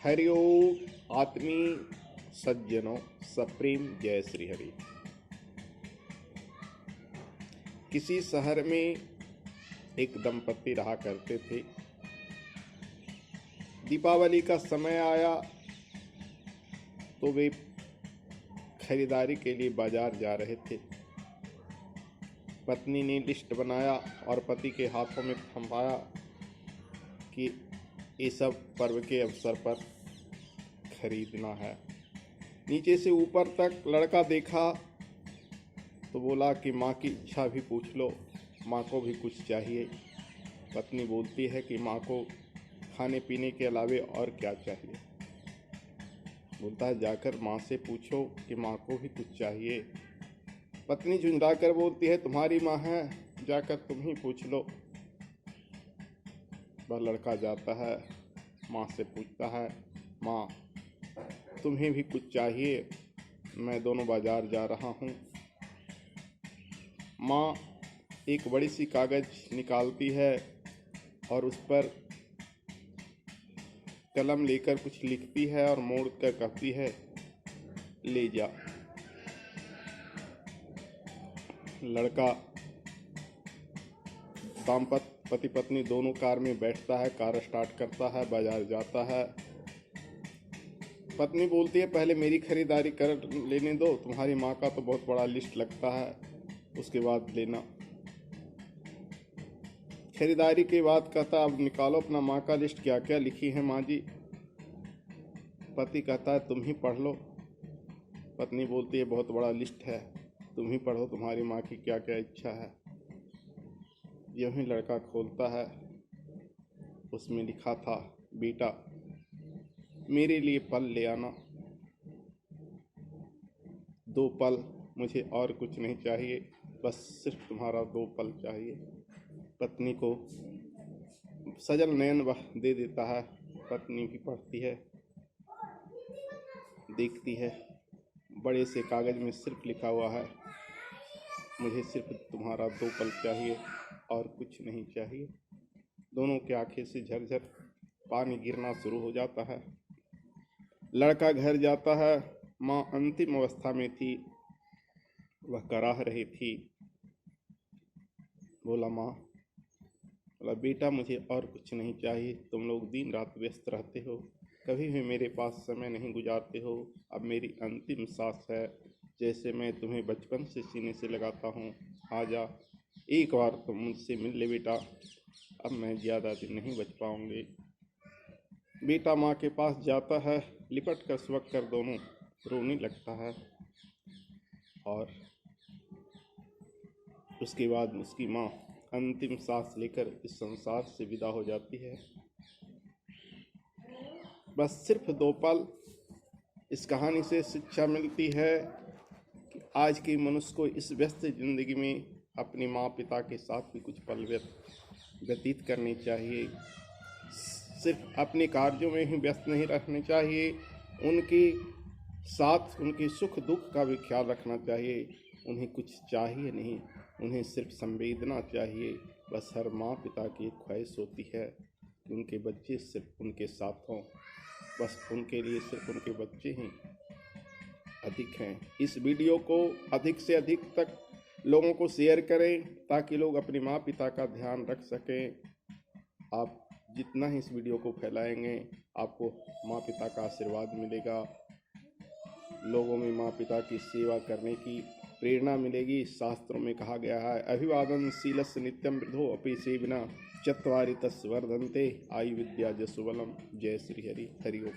हरिओम आत्मीय सज्जनों, सप्रेम जय श्री हरि। किसी शहर में एक दंपति रहा करते थे। दीपावली का समय आया तो वे खरीदारी के लिए बाजार जा रहे थे। पत्नी ने लिस्ट बनाया और पति के हाथों में थमाया कि ये सब पर्व के अवसर पर खरीदना है। नीचे से ऊपर तक लड़का देखा तो बोला कि माँ की इच्छा भी पूछ लो, माँ को भी कुछ चाहिए। पत्नी बोलती है कि माँ को खाने पीने के अलावे और क्या चाहिए। बोलता है जाकर माँ से पूछो कि माँ को भी कुछ चाहिए। पत्नी झुंझलाकर बोलती है तुम्हारी माँ है, जाकर तुम ही पूछ लो। वह लड़का जाता है, माँ से पूछता है माँ तुम्हें भी कुछ चाहिए, मैं दोनों बाजार जा रहा हूँ। माँ एक बड़ी सी कागज़ निकालती है और उस पर कलम लेकर कुछ लिखती है और मोड़ कर कहती है ले जा। लड़का पति पत्नी दोनों कार में बैठता है, कार स्टार्ट करता है, बाजार जाता है। पत्नी बोलती है पहले मेरी खरीदारी कर लेने दो, तुम्हारी माँ का तो बहुत बड़ा लिस्ट लगता है, उसके बाद लेना। खरीदारी के बाद कहता अब निकालो अपना माँ का लिस्ट, क्या क्या लिखी है माँ जी। पति कहता है तुम ही पढ़ लो। पत्नी बोलती है बहुत बड़ा लिस्ट है, तुम ही पढ़ो, तुम्हारी माँ की क्या क्या इच्छा है। यूं ही लड़का खोलता है, उसमें लिखा था बेटा मेरे लिए फल ले आना, 2 फल, मुझे और कुछ नहीं चाहिए, बस सिर्फ तुम्हारा 2 फल चाहिए। पत्नी को सजल नयन वह दे देता है। पत्नी भी पढ़ती है, देखती है, बड़े से कागज में सिर्फ लिखा हुआ है मुझे सिर्फ तुम्हारा 2 फल चाहिए और कुछ नहीं चाहिए। दोनों की आंखें से झरझर पानी गिरना शुरू हो जाता है। लड़का घर जाता है, माँ अंतिम अवस्था में थी, वह कराह रही थी। बोला माँ, बोला बेटा मुझे और कुछ नहीं चाहिए, तुम लोग दिन रात व्यस्त रहते हो, कभी भी मेरे पास समय नहीं गुजारते हो। अब मेरी अंतिम सांस है, जैसे मैं तुम्हें बचपन से सीने से लगाता हूँ, आजा एक बार तुम मुझसे मिल ले बेटा, अब मैं ज़्यादा दिन नहीं बच पाऊँगी। बेटा माँ के पास जाता है, लिपट कर सुबक कर दोनों रोने लगता है और उसके बाद उसकी माँ अंतिम सांस लेकर इस संसार से विदा हो जाती है। बस सिर्फ 2 पल। इस कहानी से शिक्षा मिलती है कि आज के मनुष्य को इस व्यस्त जिंदगी में अपने माँ पिता के साथ भी कुछ पल व्यतीत करने चाहिए। सिर्फ अपने कार्यों में ही व्यस्त नहीं रहने चाहिए, उनके साथ उनके सुख दुख का भी ख्याल रखना चाहिए। उन्हें कुछ चाहिए नहीं, उन्हें सिर्फ संवेदना चाहिए। बस हर माँ पिता की एक ख्वाहिश होती है कि उनके बच्चे सिर्फ उनके साथ हों, बस उनके लिए सिर्फ उनके बच्चे ही अधिक हैं। इस वीडियो को अधिक से अधिक तक लोगों को शेयर करें ताकि लोग अपने माँ पिता का ध्यान रख सकें। आप जितना ही इस वीडियो को फैलाएंगे आपको माँ पिता का आशीर्वाद मिलेगा, लोगों में माँ पिता की सेवा करने की प्रेरणा मिलेगी। शास्त्रों में कहा गया है अभिवादन शीलस्य नित्यम वृद्धो अपि सेविना चत्वारि तस्य वर्धन्ते आयु विद्या जसु बलम। जय श्री हरि। हरि ओम।